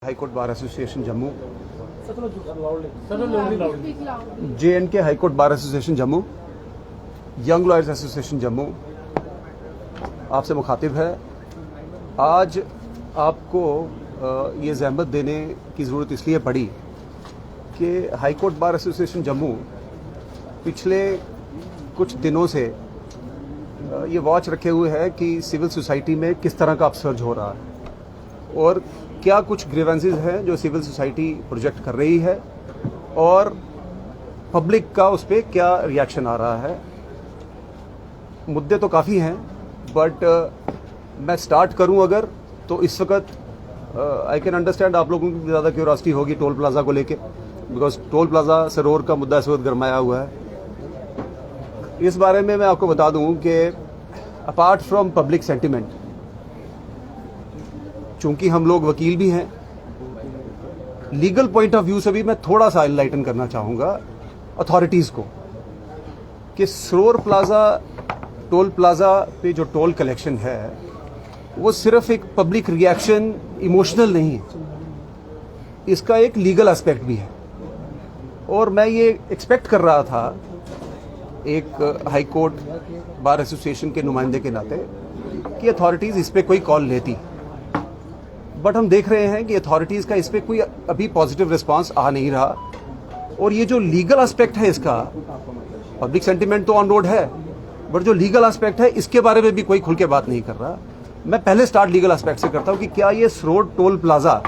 High court bar association Jammu, J&K high court bar association Jammu, young lawyers association Jammu आपसे मुखातिब है। आज आपको ये ज़हमत देने की ज़रूरत इसलिए पड़ी कि high court bar association Jammu पिछले कुछ दिनों से ये वॉच रखे हुए है कि सिविल सोसाइटी में किस तरह का अपसर्ज हो रहा है और क्या कुछ ग्रीवेंसेस हैं जो सिविल सोसाइटी प्रोजेक्ट कर रही है और पब्लिक का उस पर क्या रिएक्शन आ रहा है। मुद्दे तो काफ़ी हैं बट मैं स्टार्ट करूं अगर तो इस वक्त आई कैन अंडरस्टैंड आप लोगों की ज़्यादा क्यूरियोसिटी होगी टोल प्लाजा को लेके, बिकॉज टोल प्लाजा सरोवर का मुद्दा इस वक्त गरमाया हुआ है। इस बारे में मैं आपको बता दूं कि अपार्ट फ्रॉम पब्लिक सेंटिमेंट, चूंकि हम लोग वकील भी हैं, लीगल पॉइंट ऑफ व्यू से भी मैं थोड़ा सा एनलाइटन करना चाहूँगा अथॉरिटीज़ को कि सरोवर प्लाजा टोल प्लाजा पे जो टोल कलेक्शन है वो सिर्फ एक पब्लिक रिएक्शन इमोशनल नहीं है, इसका एक लीगल एस्पेक्ट भी है। और मैं ये एक्सपेक्ट कर रहा था एक हाई कोर्ट बार एसोसिएशन के नुमाइंदे के नाते कि अथॉरिटीज़ इस पर कोई कॉल लेती, बट हम देख रहे हैं कि अथॉरिटीज़ का इस पर कोई अभी पॉजिटिव रिस्पांस आ नहीं रहा। और ये जो लीगल एस्पेक्ट है इसका, पब्लिक सेंटिमेंट तो ऑन रोड है बट जो लीगल एस्पेक्ट है इसके बारे में भी कोई खुल के बात नहीं कर रहा। मैं पहले स्टार्ट लीगल एस्पेक्ट से करता हूं कि क्या ये सरोवर टोल प्लाजा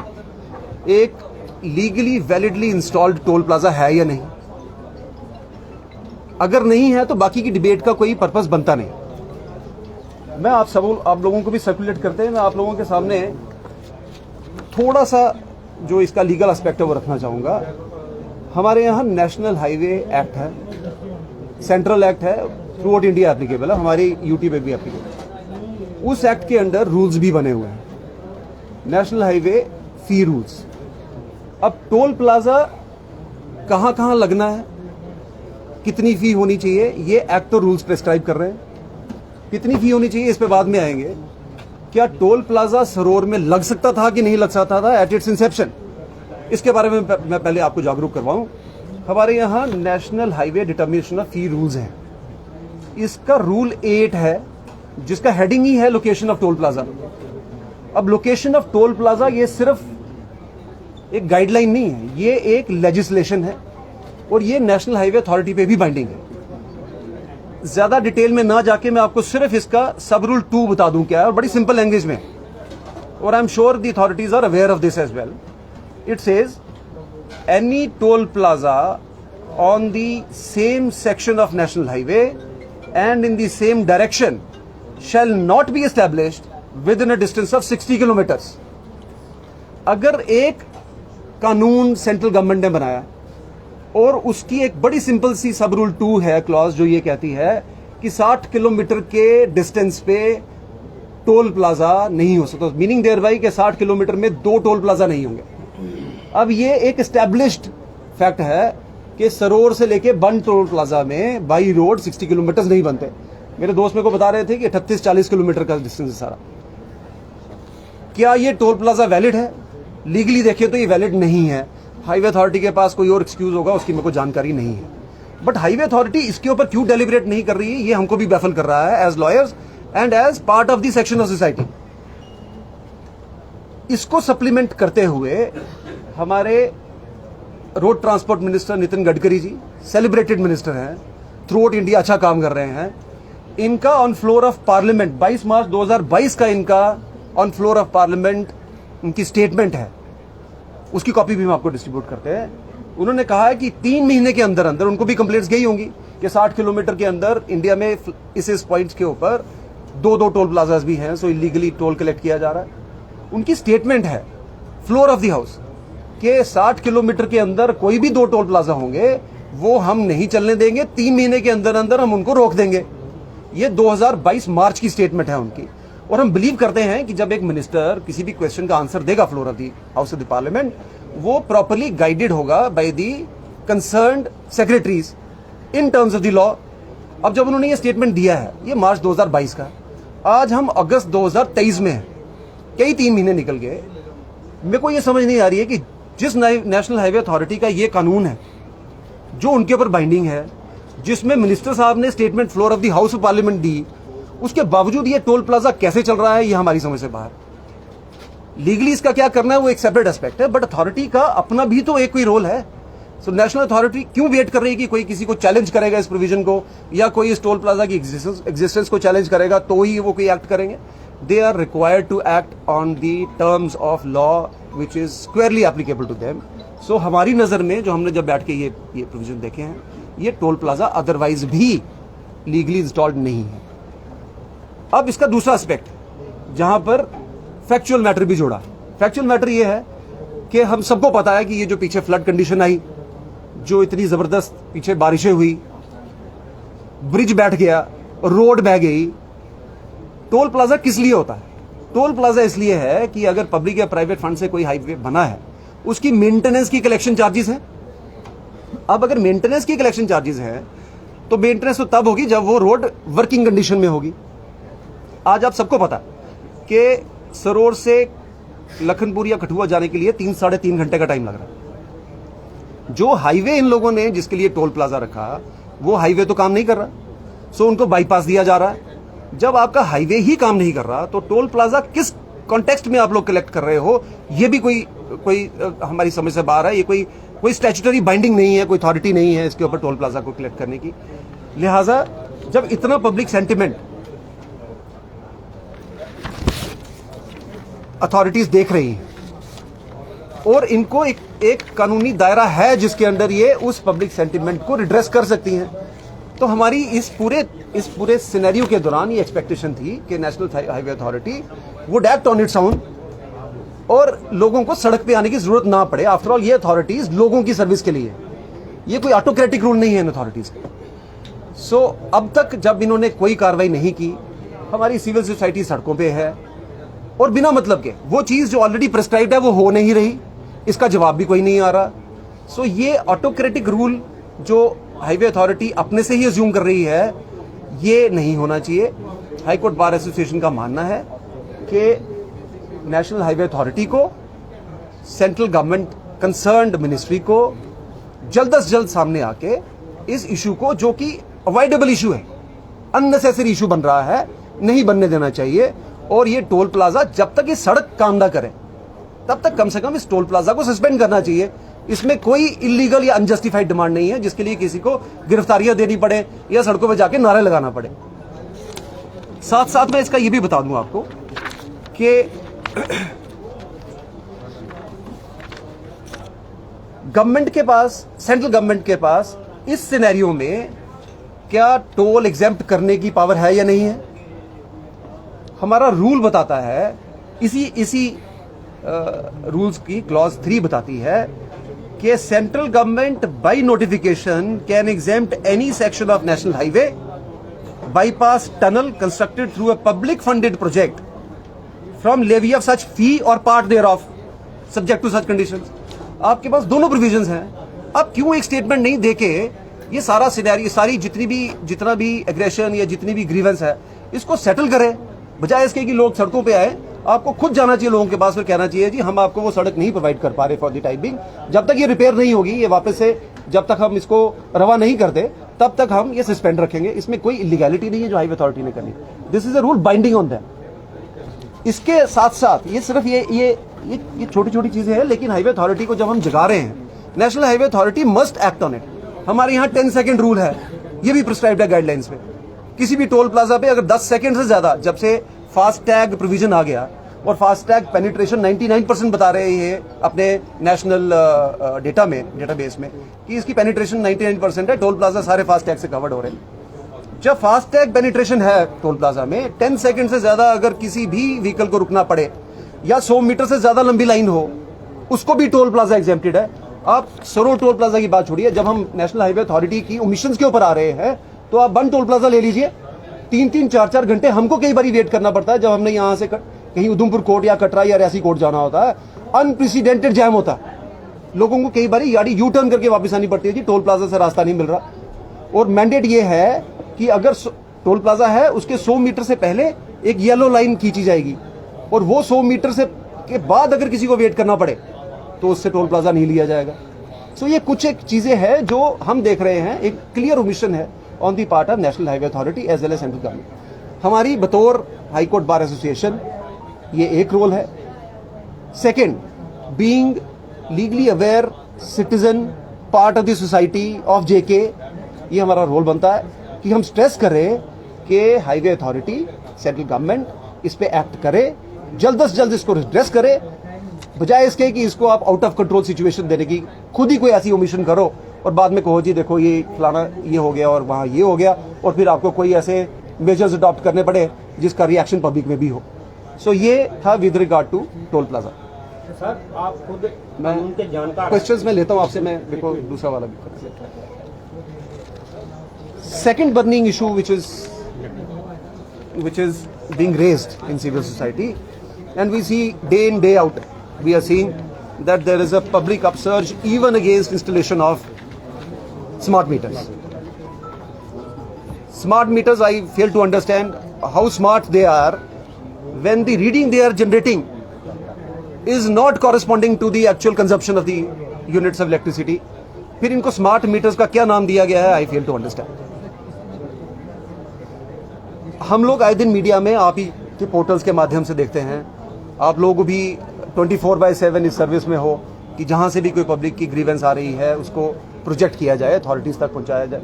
एक legally validly installed toll plaza है या नहीं। अगर नहीं है तो बाकी की डिबेट का कोई पर्पस बनता नहीं। मैं आप लोगों को भी सर्कुलेट करते हैं, मैं आप लोगों के सामने थोड़ा सा जो इसका लीगल एस्पेक्ट है वो रखना चाहूँगा। हमारे यहाँ नेशनल हाईवे एक्ट है, सेंट्रल एक्ट है, थ्रू आउट इंडिया एप्लीकेबल है, हमारी यूटी पे भी एप्लीकेबल है। उस एक्ट के अंडर रूल्स भी बने हुए हैं, नेशनल हाईवे फी रूल्स। अब टोल प्लाजा कहाँ कहाँ लगना है, कितनी फी होनी चाहिए, ये एक्ट तो रूल्स प्रेस्क्राइब कर रहे हैं। कितनी फी होनी चाहिए इस पे बाद में आएंगे। क्या टोल प्लाजा सरोवर में लग सकता था कि नहीं लग सकता था एट इट्स इंसेप्शन, इसके बारे में मैं पहले आपको जागरूक करवाऊं। हमारे यहाँ national highway determination of fee rules हैं, इसका रूल 8 है जिसका हेडिंग ही है लोकेशन ऑफ टोल प्लाजा। अब लोकेशन ऑफ टोल प्लाजा ये सिर्फ एक गाइडलाइन नहीं है, ये एक लेजिस्लेशन है और ये नेशनल हाईवे अथॉरिटी पे भी बाइंडिंग है। ज्यादा डिटेल में ना जाके मैं आपको सिर्फ इसका सब रूल 2 बता दूं क्या है, और बड़ी सिंपल लैंग्वेज में, और I am sure the authorities are aware of this as well. It says any toll plaza on the same section of national highway and in the same direction shall not be established within a distance of 60 kilometres. अगर एक कानून central government ने बनाया और उसकी एक बड़ी simple सी सब रूल 2 है क्लॉज जो ये कहती है कि 60 किलोमीटर के डिस्टेंस पे टोल प्लाजा नहीं हो सकता, मीनिंग देयर बाई कि 60 किलोमीटर में 2 टोल प्लाजा नहीं होंगे। अब ये एक एस्टैब्लिश्ड फैक्ट है कि सरोवर से लेके बन टोल प्लाजा में बाई रोड 60 किलोमीटर नहीं बनते। मेरे दोस्त मेरे को बता रहे थे कि 38-40 किलोमीटर का डिस्टेंस है सारा। क्या ये टोल प्लाजा वैलिड है? लीगली देखें तो ये वैलिड नहीं है। हाईवे अथॉरिटी के पास कोई और एक्सक्यूज होगा, उसकी मेरे को जानकारी नहीं है, बट हाईवे अथॉरिटी इसके ऊपर क्यों डेलिब्रेट नहीं कर रही है, ये हमको भी बैफल कर रहा है as lawyers and as part of the section of society. इसको सप्लीमेंट करते हुए हमारे road transport minister Nitin Gadkari ji celebrated minister हैं, थ्रू आउट इंडिया अच्छा काम कर रहे हैं। इनका on floor of parliament 22 March 2022 का इनका ऑन फ्लोर ऑफ पार्लियामेंट उनकी स्टेटमेंट है, उसकी कॉपी भी हम आपको डिस्ट्रीब्यूट करते हैं। उन्होंने कहा है कि 3 महीने के अंदर अंदर, उनको भी कंप्लेंट्स गई होंगी कि 60 किलोमीटर के अंदर इंडिया में इस पॉइंट्स के ऊपर 2 टोल प्लाजाज भी हैं, सो इलीगली टोल कलेक्ट किया जा रहा है। उनकी स्टेटमेंट है फ्लोर ऑफ द हाउस कि 60 किलोमीटर के अंदर कोई भी 2 टोल प्लाजा होंगे वो हम नहीं चलने देंगे, 3 महीने के अंदर अंदर हम उनको रोक देंगे। ये 2022 मार्च की स्टेटमेंट है उनकी। और हम बिलीव करते हैं कि जब एक मिनिस्टर किसी भी क्वेश्चन का आंसर देगा floor of the house of the parliament, वो प्रॉपर्ली गाइडेड होगा by the concerned secretaries in terms of the law. अब जब उन्होंने ये स्टेटमेंट दिया है, ये मार्च 2022 का, आज हम अगस्त 2023 में हैं, कई 3 महीने निकल गए। मेरे को ये समझ नहीं आ रही है कि जिस नेशनल हाईवे अथॉरिटी का ये कानून है जो उनके ऊपर बाइंडिंग है, जिसमें मिनिस्टर साहब ने statement floor of the house of parliament दी, उसके बावजूद ये टोल प्लाजा कैसे चल रहा है, ये हमारी समझ से बाहर। लीगली इसका क्या करना है वो एक सेपरेट एस्पेक्ट है, बट अथॉरिटी का अपना भी तो एक कोई रोल है। सो नेशनल अथॉरिटी क्यों वेट कर रही है कि कोई किसी को चैलेंज करेगा इस प्रोविजन को, या कोई इस टोल प्लाजा की एग्जिस्टेंस को चैलेंज करेगा तो ही वो कोई एक्ट करेंगे। They are required to act on the terms of law which is squarely applicable to them. So हमारी नजर में जो हमने जब बैठ के ये प्रोविजन देखे हैं, ये टोल प्लाजा अदरवाइज भी लीगली इंस्टॉल्ड नहीं है। अब इसका दूसरा एस्पेक्ट जहां पर फैक्चुअल मैटर भी जोड़ा। फैक्चुअल मैटर ये है कि हम सबको पता है कि ये जो पीछे फ्लड कंडीशन आई, जो इतनी जबरदस्त पीछे बारिशें हुई, ब्रिज बैठ गया, रोड बह गई। टोल प्लाजा किस लिए होता है? टोल प्लाजा इसलिए है कि अगर पब्लिक या प्राइवेट फंड से कोई हाईवे बना है, उसकी मेंटेनेंस की कलेक्शन चार्जेस हैं। अब अगर मेंटेनेंस की कलेक्शन चार्जेस हैं तो मेंटेनेंस तो तब होगी जब वो रोड वर्किंग कंडीशन में होगी। आज आप सबको पता कि सरोर से लखनपुर या कठुआ जाने के लिए 3-3.5 घंटे का टाइम लग रहा है। जो हाईवे इन लोगों ने जिसके लिए टोल प्लाजा रखा, वो हाईवे तो काम नहीं कर रहा, सो उनको बाईपास दिया जा रहा है। जब आपका हाईवे ही काम नहीं कर रहा तो टोल प्लाजा किस कॉन्टेक्स्ट में आप लोग कलेक्ट कर रहे हो, ये भी कोई हमारी समझ से बाहर है। ये कोई स्टैट्यूटरी बाइंडिंग नहीं है, कोई अथॉरिटी नहीं है इसके ऊपर टोल प्लाजा को कलेक्ट करने की। लिहाजा जब इतना पब्लिक सेंटिमेंट अथॉरिटीज देख रही हैं और इनको एक कानूनी दायरा है जिसके अंदर ये उस पब्लिक सेंटिमेंट को रिड्रेस कर सकती हैं, तो हमारी इस पूरे सिनेरियो के दौरान ये एक्सपेक्टेशन थी कि national highway authority would act on its own और लोगों को सड़क पे आने की जरूरत ना पड़े। आफ्टर ऑल ये अथॉरिटीज लोगों की सर्विस के लिए, ये कोई ऑटोक्रेटिक रूल नहीं है इन अथॉरिटीज का। सो अब तक जब इन्होंने कोई कार्रवाई नहीं की, हमारी सिविल सोसाइटी सड़कों पे है और बिना मतलब के वो चीज जो ऑलरेडी प्रिस्क्राइब्ड है वो हो नहीं रही, इसका जवाब भी कोई नहीं आ रहा। सो ये ऑटोक्रेटिक रूल जो हाईवे अथॉरिटी अपने से ही अज्यूम कर रही है, ये नहीं होना चाहिए। हाई कोर्ट बार एसोसिएशन का मानना है कि नेशनल हाईवे अथॉरिटी को, सेंट्रल गवर्नमेंट कंसर्न्ड मिनिस्ट्री को जल्द से जल्द सामने आके इस इशू को, जो कि अवॉइडेबल इशू है, अननेसेसरी इशू बन रहा है, नहीं बनने देना चाहिए। और ये टोल प्लाजा जब तक ये सड़क काम ना करे तब तक कम से कम इस टोल प्लाजा को सस्पेंड करना चाहिए। इसमें कोई इलीगल या अनजस्टिफाइड डिमांड नहीं है जिसके लिए किसी को गिरफ्तारियां देनी पड़े या सड़कों पर जाके नारे लगाना पड़े। साथ साथ मैं इसका ये भी बता दूं आपको कि गवर्नमेंट के पास, सेंट्रल गवर्नमेंट के पास इस सिनेरियो में क्या टोल एग्जेम्प्ट करने की पावर है या नहीं है? हमारा रूल बताता है, इसी रूल्स की क्लॉज 3 बताती है कि central government by notification can exempt any section of national highway, bypass, tunnel constructed through a public funded project from levy of such fee or part thereof subject to such conditions. आपके पास दोनों provisions हैं। अब क्यों एक statement नहीं देके ये सारा सिनेरियो, सारी जितना भी एग्रेशन या जितनी भी ग्रीवेंस है, इसको सेटल करें, बजाय इसके कि लोग सड़कों पे आए। आपको खुद जाना चाहिए लोगों के पास, फिर कहना चाहिए जी हम आपको वो सड़क नहीं प्रोवाइड कर पा रहे फॉर द टाइम बिंग। जब तक ये रिपेयर नहीं होगी, ये वापस से जब तक हम इसको रवा नहीं करते, तब तक हम ये सस्पेंड रखेंगे। इसमें कोई इलीगैलिटी नहीं है जो हाईवे अथॉरिटी ने करनी। This is a rule binding on them. इसके साथ साथ ये सिर्फ ये छोटी छोटी चीजें हैं, लेकिन हाईवे अथॉरिटी को जब हम जगा रहे हैं, national highway authority must act on it. हमारे यहाँ 10 सेकेंड रूल है, ये भी प्रिस्क्राइब्ड है गाइडलाइंस में। किसी भी टोल प्लाजा पे अगर 10 सेकेंड से ज्यादा, जब से फास्टैग प्रोविजन आ गया और फास्टैग पेनिट्रेशन 99% बता रहे हैं अपने नेशनल डेटाबेस में कि इसकी पेनिट्रेशन 99% है, टोल प्लाजा सारे फास्टैग से कवर्ड हो रहे हैं। जब फास्टैग पेनिट्रेशन है टोल प्लाजा में, 10 सेकेंड से ज्यादा अगर किसी भी व्हीकल को रुकना पड़े या 100 मीटर से ज्यादा लंबी लाइन हो, उसको भी टोल प्लाजा एग्जेम्प्टेड है। आप सरो टोल प्लाजा की बात छोड़िए, जब हम नेशनल हाईवे अथॉरिटी की ओमिशंस के ऊपर आ रहे हैं तो आप 1 टोल प्लाजा ले लीजिए, 3-3, 4-4 घंटे हमको कई बार वेट करना पड़ता है जब हमने यहाँ से कहीं उधमपुर कोर्ट या कटरा या रियासी कोर्ट जाना होता है। अनप्रेसिडेंटेड जैम होता है, लोगों को कई बार यानी यू टर्न करके वापस आनी पड़ती है जी, टोल प्लाजा से रास्ता नहीं मिल रहा। और मैंडेट ये है कि अगर टोल प्लाजा है उसके 100 मीटर से पहले एक येलो लाइन खींची जाएगी और वो 100 मीटर से के बाद अगर किसी को वेट करना पड़े तो उससे टोल प्लाजा नहीं लिया जाएगा। सो ये कुछ एक चीजें हैं जो हम देख रहे हैं, एक क्लियर ओमिशन है on the part of national highway authority as well as central government. हमारी बतौर हाई कोर्ट बार एसोसिएशन ये एक रोल है। Second, being legally aware citizen, part of the society of JK, ये हमारा रोल बनता है कि हम स्ट्रेस करें कि हाईवे अथॉरिटी, सेंट्रल गवर्नमेंट इस पे एक्ट करे, जल्द से जल्द इसको रिड्रेस करे, बजाय इसके कि इसको आप आउट ऑफ कंट्रोल सिचुएशन देने की खुद ही कोई ऐसी ओमिशन करो और बाद में कहो जी देखो ये फलाना ये हो गया और वहां ये हो गया, और फिर आपको कोई ऐसे मेजर्स अडॉप्ट करने पड़े जिसका रिएक्शन पब्लिक में भी हो। सो ये था with regard to toll plaza. Sir आप खुद मैं उनके जानकार क्वेश्चंस में लेता हूं आपसे, मैं देखो दूसरा वाला भी कर लेता हूं। Second burning issue which is being raised in civil society, and we see day in day out, we are seeing that there is a public upsurge even against installation of smart meters. Smart meters, I fail to understand how smart they are when the reading they are generating is not corresponding to the actual consumption of the units of electricity. फिर इनको smart meters का क्या नाम दिया गया है, आई fail to understand. हम लोग आए दिन मीडिया में आप ही के पोर्टल्स के माध्यम से देखते हैं, आप लोग भी 24/7 इस सर्विस में हो कि जहां से भी कोई पब्लिक की ग्रीवेंस आ रही है उसको प्रोजेक्ट किया जाए, अथॉरिटीज तक पहुंचाया जाए।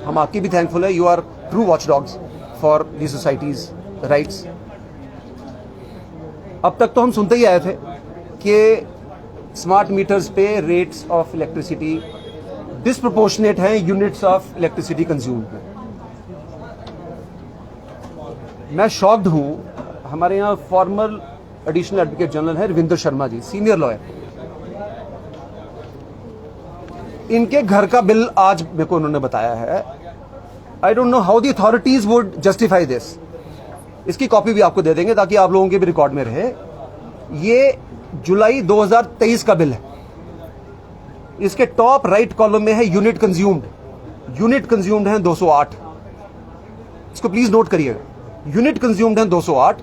हम आपकी भी थैंकफुल है, you are true watch dogs for the society's rights. अब तक तो हम सुनते ही आए थे कि स्मार्ट मीटर्स पे रेट्स ऑफ इलेक्ट्रिसिटी डिस्प्रपोर्शनेट हैं यूनिट्स ऑफ इलेक्ट्रिसिटी कंज्यूम्ड में। मैं शॉक्ड हूं। हमारे यहाँ फॉर्मर एडिशनल एडवोकेट जनरल है रविंद्र शर्मा जी, सीनियर लॉयर। इनके घर का बिल आज मेरे को उन्होंने बताया है। I don't know how the authorities would justify this. इसकी कॉपी भी आपको दे देंगे ताकि आप लोगों के भी रिकॉर्ड में रहे। ये जुलाई 2023 का बिल है। इसके टॉप राइट कॉलम में है यूनिट कंज्यूम्ड। यूनिट कंज्यूम्ड है 208। इसको प्लीज नोट करिएगा, यूनिट कंज्यूम्ड है 208।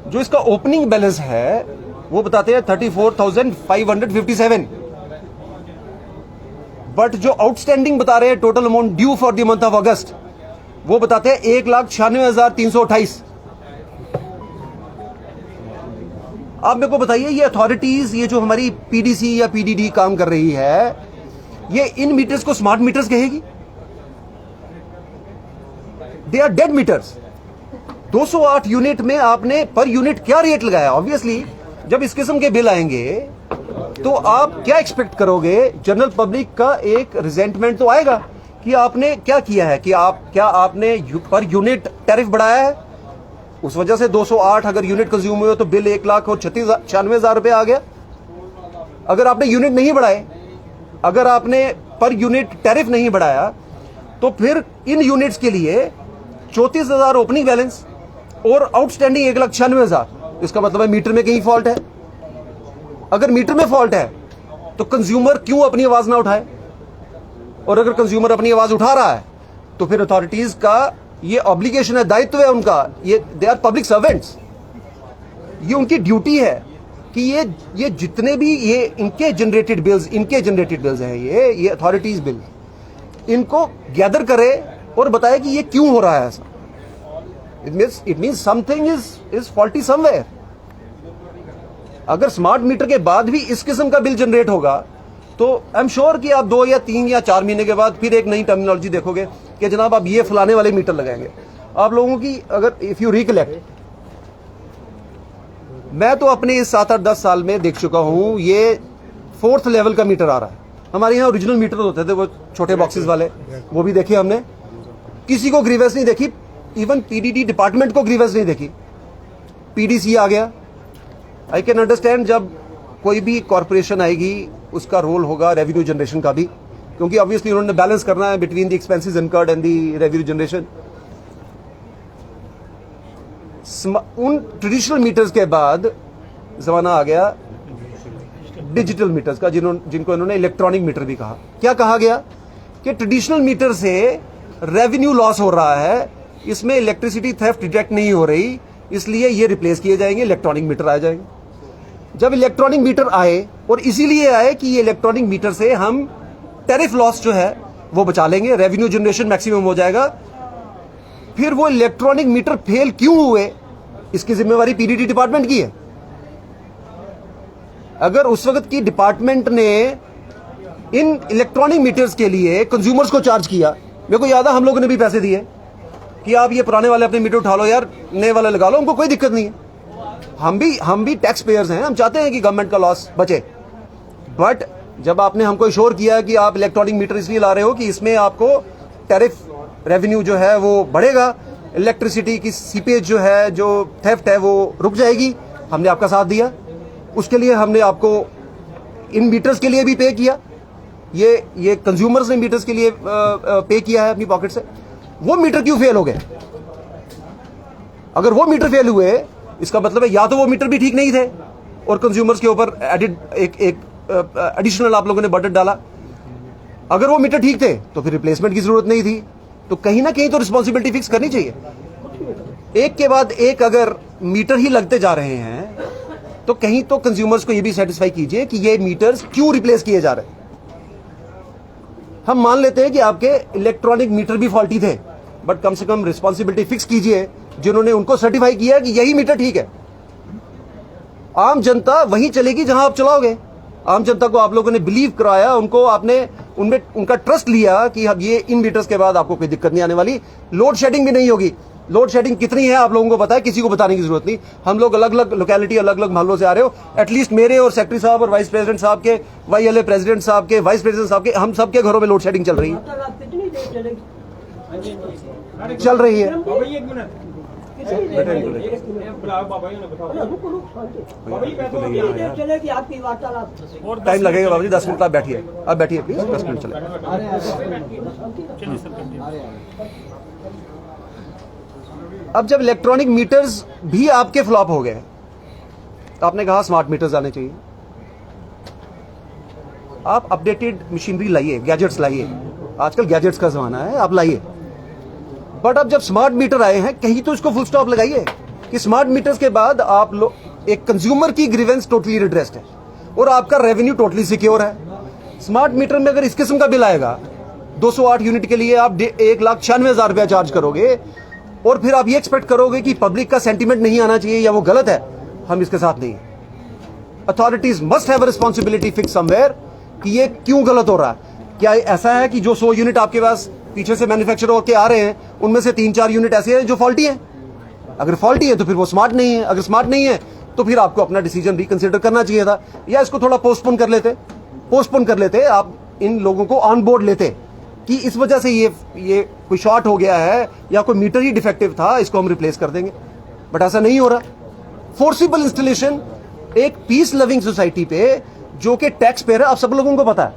जो इसका ओपनिंग बैलेंस है वो बताते हैं 34,557, बट जो आउटस्टैंडिंग बता रहे हैं total amount due for the month of अगस्त वो बताते हैं 1,96,328। आप मेरे को बताइए, ये अथॉरिटीज, ये जो हमारी पीडीसी या पीडीडी काम कर रही है, ये इन मीटर्स को स्मार्ट मीटर्स कहेगी? They are dead meters. 208 unit में आपने पर यूनिट क्या रेट लगाया? ऑब्वियसली जब इस किस्म के बिल आएंगे तो आप क्या एक्सपेक्ट करोगे? जनरल पब्लिक का एक रिजेंटमेंट तो आएगा कि आपने क्या किया है, कि आपने पर यूनिट टैरिफ बढ़ाया है, उस वजह से 208 अगर यूनिट कंज्यूम हुए तो बिल 1,96,000 रुपए आ गया। अगर आपने यूनिट नहीं बढ़ाए, अगर आपने पर यूनिट टैरिफ नहीं बढ़ाया, तो फिर इन यूनिट्स के लिए 34,000 ओपनिंग बैलेंस और आउटस्टैंडिंग 1,96,000। इसका मतलब है मीटर में कहीं फॉल्ट है। अगर मीटर में फॉल्ट है तो कंज्यूमर क्यों अपनी आवाज ना उठाए? और अगर कंज्यूमर अपनी आवाज उठा रहा है तो फिर अथॉरिटीज का ये ऑब्लिगेशन है, दायित्व है उनका, ये दे आर पब्लिक सर्वेंट्स, ये उनकी ड्यूटी है कि ये जितने भी ये इनके जनरेटेड बिल्स हैं, ये अथॉरिटीज बिल, इनको गैदर करे और बताए कि ये क्यों हो रहा है ऐसा। It means something is faulty somewhere. अगर स्मार्ट मीटर के बाद भी इस किस्म का बिल जनरेट होगा तो आई एम श्योर कि आप 2 या 3 या 4 महीने के बाद फिर एक नई टर्मिनोलॉजी देखोगे कि जनाब आप ये फलाने वाले मीटर लगाएंगे। आप लोगों की अगर इफ यू रिकलेक्ट, मैं तो अपने इस 7-8-10 साल में देख चुका हूं, ये 4th लेवल का मीटर आ रहा है। हमारे यहाँ ओरिजिनल मीटर होते थे वो छोटे बॉक्सेस वाले, वो भी देखे हमने, किसी को ग्रीवेंस नहीं देखी, इवन पीडीडी डिपार्टमेंट को ग्रीवेंस नहीं देखी। पीडीसी आ गया। आई कैन अंडरस्टैंड जब कोई भी कॉरपोरेशन आएगी उसका रोल होगा रेवेन्यू जनरेशन का भी, क्योंकि ऑब्वियसली उन्होंने बैलेंस करना है between the expenses incurred and the revenue generation. उन ट्रेडिशनल मीटर्स के बाद जमाना आ गया डिजिटल मीटर्स का, जिनको इन्होंने इलेक्ट्रॉनिक मीटर भी कहा। क्या कहा गया कि ट्रेडिशनल मीटर से रेवेन्यू लॉस हो रहा है, इसमें इलेक्ट्रिसिटी थेफ्ट डिटेक्ट नहीं हो रही, इसलिए ये रिप्लेस किए जाएंगे, इलेक्ट्रॉनिक मीटर आ जाएंगे। जब इलेक्ट्रॉनिक मीटर आए, और इसीलिए आए कि ये इलेक्ट्रॉनिक मीटर से हम टैरिफ लॉस जो है वो बचा लेंगे, रेवेन्यू जनरेशन मैक्सिमम हो जाएगा। फिर वो इलेक्ट्रॉनिक मीटर फेल क्यों हुए, इसकी जिम्मेवारी पीडीटी डिपार्टमेंट की है। अगर उस वक्त की डिपार्टमेंट ने इन इलेक्ट्रॉनिक मीटर्स के लिए कंज्यूमर्स को चार्ज किया, मेरे को याद है हम लोगों ने भी पैसे दिए कि आप ये पुराने वाले अपने मीटर उठा लो यार, नए वाले लगा लो, हमको कोई दिक्कत नहीं है। हम भी टैक्स पेयर्स हैं, हम चाहते हैं कि गवर्नमेंट का लॉस बचे। बट जब आपने हमको इश्योर किया कि आप इलेक्ट्रॉनिक मीटर इसलिए ला रहे हो कि इसमें आपको टैरिफ रेवेन्यू जो है वो बढ़ेगा, इलेक्ट्रिसिटी की सीपेज जो है, जो थेफ्ट है वो रुक जाएगी, हमने आपका साथ दिया। उसके लिए हमने आपको इन मीटर्स के लिए भी पे किया, ये कंज्यूमर्स ने मीटर्स के लिए पे किया है अपनी पॉकेट से। वो मीटर क्यों फेल हो गए? अगर वो मीटर फेल हुए, इसका मतलब है या तो वो मीटर भी ठीक नहीं थे और कंज्यूमर्स के ऊपर एक एडिशनल आप लोगों ने बर्डन डाला। अगर वो मीटर ठीक थे तो फिर रिप्लेसमेंट की जरूरत नहीं थी। तो कहीं ना कहीं तो रिस्पॉन्सिबिलिटी फिक्स करनी चाहिए। एक के बाद एक अगर मीटर ही लगते जा रहे हैं तो कहीं तो कंज्यूमर्स को ये भी सेटिस्फाई कीजिए कि ये मीटर्स क्यों रिप्लेस किए जा रहे हैं। हम मान लेते हैं कि आपके इलेक्ट्रॉनिक मीटर भी फॉल्टी थे, बट कम से कम रिस्पॉन्सिबिलिटी फिक्स कीजिए जिन्होंने उनको सर्टिफाई किया कि यही मीटर ठीक है। आम जनता वहीं चलेगी जहां आप चलाओगे। आम जनता को आप लोगों ने बिलीव कराया, उनको आपने उनमें उनका ट्रस्ट लिया कि अब ये इन मीटर्स के बाद आपको कोई दिक्कत नहीं आने वाली, लोड शेडिंग भी नहीं होगी। लोड शेडिंग कितनी है आप लोगों को पता है, किसी को बताने की जरूरत नहीं। हम लोग अलग अलग लोकेलिटी, अलग अलग मोहल्लों से आ रहे हो, एटलीस्ट मेरे और सेक्रेटरी साहब और वाइस प्रेसिडेंट साहब के, YLA प्रेसिडेंट साहब के, वाइस प्रेसिडेंट साहब के, हम सबके घरों में लोड शेडिंग चल रही है। चल रही है। बाबा जी एक मिनट, बुलाओ बाबा जी ने बताओ। बाबा जी बैठो, चलेगी आपकी वार्तालाप। टाइम लगेगा बाबू जी, 10 मिनट आप बैठिए, आप बैठिए प्लीज, 10 मिनट चले। अब जब इलेक्ट्रॉनिक मीटर्स भी आपके फ्लॉप हो गए, तो आपने कहा स्मार्ट मीटर्स आने चाहिए। आप अपडेटेड मशीनरी लाइए, गैजेट्स लाइए, आजकल गैजेट्स का जमाना है, आप लाइए। बट अब जब स्मार्ट मीटर आए हैं, कहीं तो इसको फुल स्टॉप लगाइए कि स्मार्ट मीटर्स के बाद आप लोग एक कंज्यूमर की ग्रीवेंस टोटली रिड्रेस्ड है और आपका रेवेन्यू टोटली सिक्योर है। स्मार्ट मीटर में अगर इस किस्म का बिल आएगा, 208 यूनिट के लिए आप 1,96,000 रुपया चार्ज करोगे और फिर आप ये एक्सपेक्ट करोगे कि पब्लिक का सेंटीमेंट नहीं आना चाहिए या वो गलत है, हम इसके साथ नहीं। Authorities must have a responsibility fix somewhere कि ये क्यों गलत हो रहा है। क्या ऐसा है कि जो 100 यूनिट आपके पास पीछे से मैन्युफैक्चर होकर आ रहे हैं, उनमें से 3-4 यूनिट ऐसे हैं जो फॉल्टी हैं? अगर फॉल्टी है तो फिर वो स्मार्ट नहीं है, अगर स्मार्ट नहीं है तो फिर आपको अपना डिसीजन रिकंसिडर करना चाहिए था, या इसको थोड़ा पोस्टपोन कर लेते, आप इन लोगों को ऑन बोर्ड लेते कि इस वजह से ये कोई शॉर्ट हो गया है या कोई मीटर ही डिफेक्टिव था, इसको हम रिप्लेस कर देंगे। बट ऐसा नहीं हो रहा। फोर्सिबल इंस्टॉलेशन एक पीस लविंग सोसाइटी पे, जो कि टैक्स पेयर है, आप सब लोगों को पता है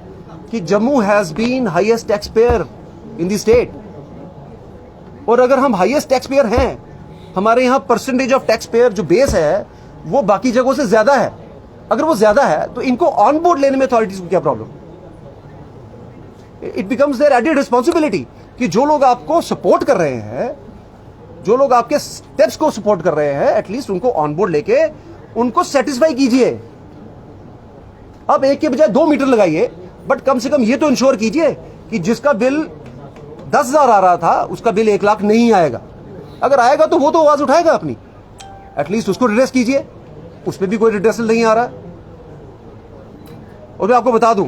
कि Jammu has been highest tax payer in the state. और अगर हम हाईएस्ट टैक्स पेयर हैं, हमारे यहां परसेंटेज ऑफ टैक्स पेयर जो बेस है वो बाकी जगहों से ज्यादा है। अगर वो ज्यादा है तो इनको ऑन बोर्ड लेने में अथॉरिटीज को क्या problem? It becomes their added responsibility कि जो लोग आपको सपोर्ट कर रहे हैं, जो लोग आपके स्टेप्स को सपोर्ट कर रहे हैं, एटलीस्ट उनको ऑन बोर्ड लेके उनको सेटिस्फाई कीजिए। अब एक के बजाय 2 मीटर लगाइए, बट कम से कम ये तो इंश्योर कीजिए कि जिसका बिल 10,000 आ रहा था उसका बिल 1 लाख नहीं आएगा। अगर आएगा तो वो तो आवाज उठाएगा अपनी, एटलीस्ट उसको रिड्रेस कीजिए। उस पर भी कोई रिड्रेसल नहीं आ रहा। और मैं आपको बता दूं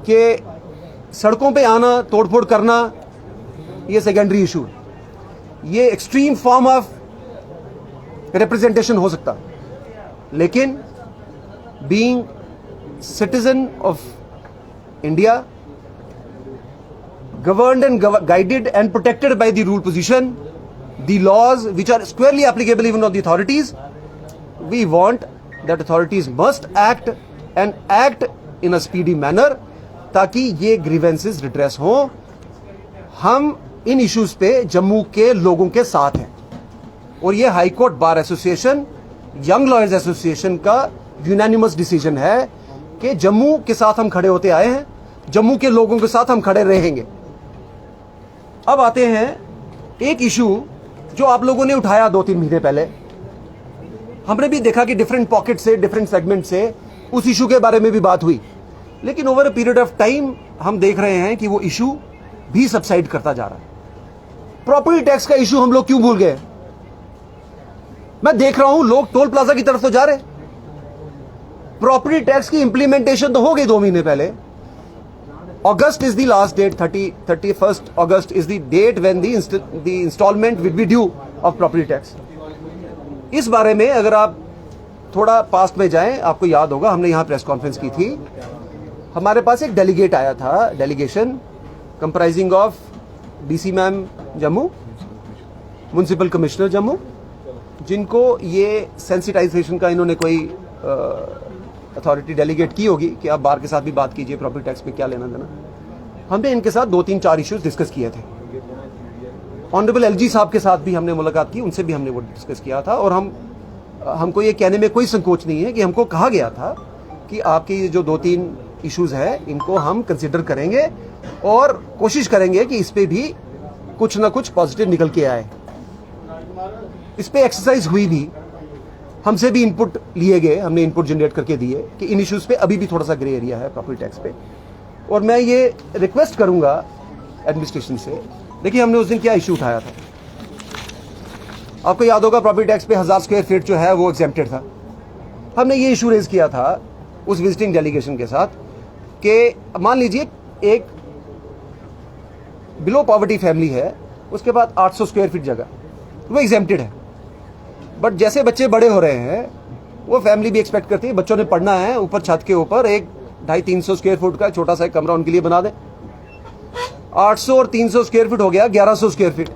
कि सड़कों पे आना, तोड़फोड़ करना, ये सेकेंडरी इशू है। ये एक्सट्रीम फॉर्म ऑफ रिप्रेजेंटेशन हो सकता, लेकिन being citizen of India, governed and guided and protected by the rule position, the laws which are squarely applicable even on the authorities, we want that authorities must act and act in a speedy manner ताकि ये grievances redress हो। हम इन issues पे जम्मू के लोगों के साथ हैं और ये high court bar association, young lawyers association का यूनानिमस डिसीजन है कि जम्मू के साथ हम खड़े होते आए हैं, जम्मू के लोगों के साथ हम खड़े रहेंगे। अब आते हैं एक इशू जो आप लोगों ने उठाया 2-3 महीने पहले, हमने भी देखा कि डिफरेंट पॉकेट से, डिफरेंट सेगमेंट से उस इशू के बारे में भी बात हुई, लेकिन over a period of time हम देख रहे हैं कि वो इशू भी सबसाइड करता जा रहा है। प्रॉपर्टी टैक्स का इशू हम लोग क्यों भूल गए? मैं देख रहा हूं लोग टोल प्लाजा की तरफ तो जा रहे, प्रॉपर्टी टैक्स की इंप्लीमेंटेशन तो हो गई 2 महीने पहले। August is the last date, 31st August is the date when the installment will be due of property tax. इस बारे में अगर आप थोड़ा पास्ट में जाएं, आपको याद होगा हमने यहां प्रेस कॉन्फ्रेंस की थी। हमारे पास एक डेलीगेट आया था, delegation comprising of DC ma'am Jammu, municipal commissioner Jammu, जिनको ये सेंसिटाइजेशन का इन्होंने कोई अथॉरिटी डेलीगेट की होगी कि आप बार के साथ भी बात कीजिए, प्रॉपर्टी टैक्स में क्या लेना देना। हमने इनके साथ 2-3-4 इश्यूज डिस्कस किए थे। ऑनरेबल एलजी साहब के साथ भी हमने मुलाकात की, उनसे भी हमने वो डिस्कस किया था। और हमको ये कहने में कोई संकोच नहीं है कि हमको कहा गया था कि आपके ये जो 2-3 इश्यूज है इनको हम कंसिडर करेंगे और कोशिश करेंगे कि इस पे भी कुछ ना कुछ पॉजिटिव निकल के आए। इस पे एक्सरसाइज हुई भी, हमसे भी इनपुट लिए गए, हमने इनपुट जनरेट करके दिए कि इन इश्यूज पे अभी भी थोड़ा सा ग्रे एरिया है प्रॉपर्टी टैक्स पे। और मैं ये रिक्वेस्ट करूंगा एडमिनिस्ट्रेशन से, देखिए हमने उस दिन क्या इशू उठाया था, आपको याद होगा प्रॉपर्टी टैक्स पे 1000 स्क्वायर फीट जो है वो एग्जेम्प्टेड था। हमने ये इशू रेज किया था उस विजिटिंग डेलीगेशन के साथ कि मान लीजिए एक बिलो पॉवर्टी फैमिली है, उसके बाद 800 स्क्वायर फीट जगह वो एग्जेम्प्टेड है, बट जैसे बच्चे बड़े हो रहे हैं वो फैमिली भी एक्सपेक्ट करती है बच्चों ने पढ़ना है, ऊपर छत के ऊपर एक 250-300 स्क्वायर फुट का छोटा सा कमरा उनके लिए बना दें। 800 और 300 स्क्वायर फीट हो गया 1100 स्क्वायर फीट।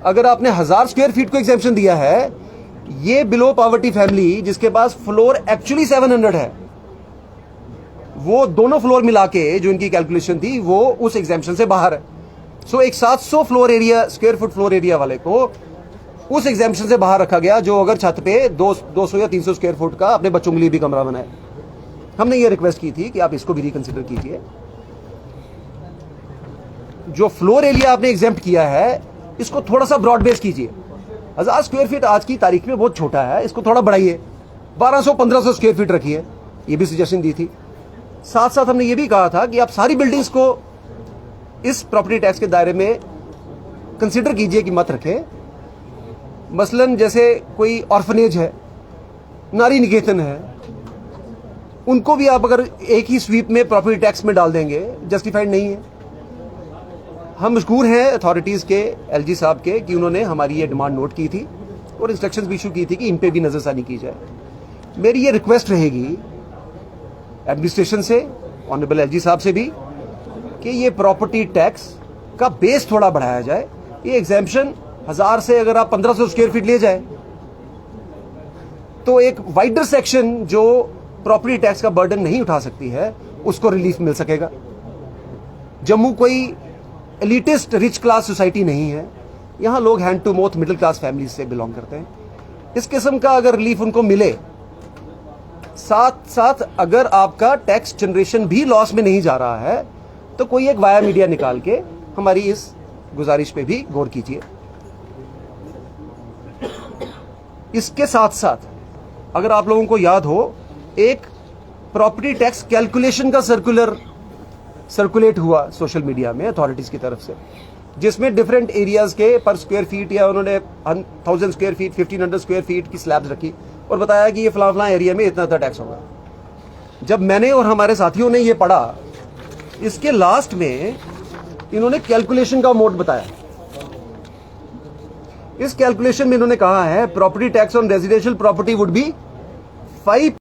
अगर आपने 1000 स्क्वायर फीट को एग्जेम्पशन दिया है, ये बिलो पॉवर्टी फैमिली जिसके पास फ्लोर एक्चुअली 700 है, वो दोनों फ्लोर मिला के जो इनकी कैलकुलेशन थी वो उस एग्जेम्पशन से बाहर है। सो एक 700 स्क्वायर फुट फ्लोर एरिया वाले को उस एग्जेम्पशन से बाहर रखा गया, जो अगर छत पे 200 या 300 स्क्वायर फुट का अपने बच्चों के लिए भी कमरा बनाए। हमने ये रिक्वेस्ट की थी कि आप इसको भी रिकंसिडर कीजिए। जो फ्लोर एरिया आपने एग्जेम्प्ट किया है इसको थोड़ा सा ब्रॉड बेस कीजिए। 1000 स्क्वायर फीट आज की तारीख में बहुत छोटा है, इसको थोड़ा बढ़ाइए, 1200-1500 स्क्वायर फीट रखिए, ये भी सजेशन दी थी। साथ साथ हमने ये भी कहा था कि आप सारी बिल्डिंग्स को इस प्रॉपर्टी टैक्स के दायरे में कंसिडर कीजिए कि मत रखें। मसलन जैसे कोई ऑर्फनेज है, नारी निकेतन है, उनको भी आप अगर एक ही स्वीप में प्रॉपर्टी टैक्स में डाल देंगे, जस्टिफाइड नहीं है। हम मशकूर हैं अथॉरिटीज़ के, एलजी साहब के, कि उन्होंने हमारी ये डिमांड नोट की थी और इंस्ट्रक्शंस भी इशू की थी कि इन पे भी नज़रसानी की जाए। मेरी ये रिक्वेस्ट रहेगी एडमिनिस्ट्रेशन से, ऑनरेबल एलजी साहब से भी, कि ये प्रॉपर्टी टैक्स का बेस थोड़ा बढ़ाया जाए। ये एग्जेम्पशन 1000 से अगर आप 1500 स्क्वायर फीट ले जाए तो एक वाइडर सेक्शन जो प्रॉपर्टी टैक्स का बर्डन नहीं उठा सकती है उसको रिलीफ मिल सकेगा। जम्मू कोई एलिटिस्ट रिच क्लास सोसाइटी नहीं है, यहां लोग hand to mouth middle class family से बिलोंग करते हैं। इस किस्म का अगर रिलीफ उनको मिले, साथ साथ अगर आपका टैक्स जनरेशन भी लॉस में नहीं जा रहा है, तो कोई एक वाया मीडिया निकाल के हमारी इस गुजारिश पे भी गौर कीजिए। इसके साथ साथ अगर आप लोगों को याद हो, एक प्रॉपर्टी टैक्स कैलकुलेशन का सर्कुलेट हुआ सोशल मीडिया में अथॉरिटीज की तरफ से, जिसमें डिफरेंट एरियाज के पर स्क्वायर फीट या उन्होंने 1000 स्क्वायर फीट, 1500 स्क्वायर फीट की स्लैब्स रखी और बताया कि ये फलां एरिया में इतना टैक्स होगा। जब मैंने और हमारे साथियों ने ये पढ़ा, इसके लास्ट में इन्होंने कैलकुलेशन का मोड बताया। इस कैलकुलेशन में इन्होंने कहा है property tax on residential property would be 5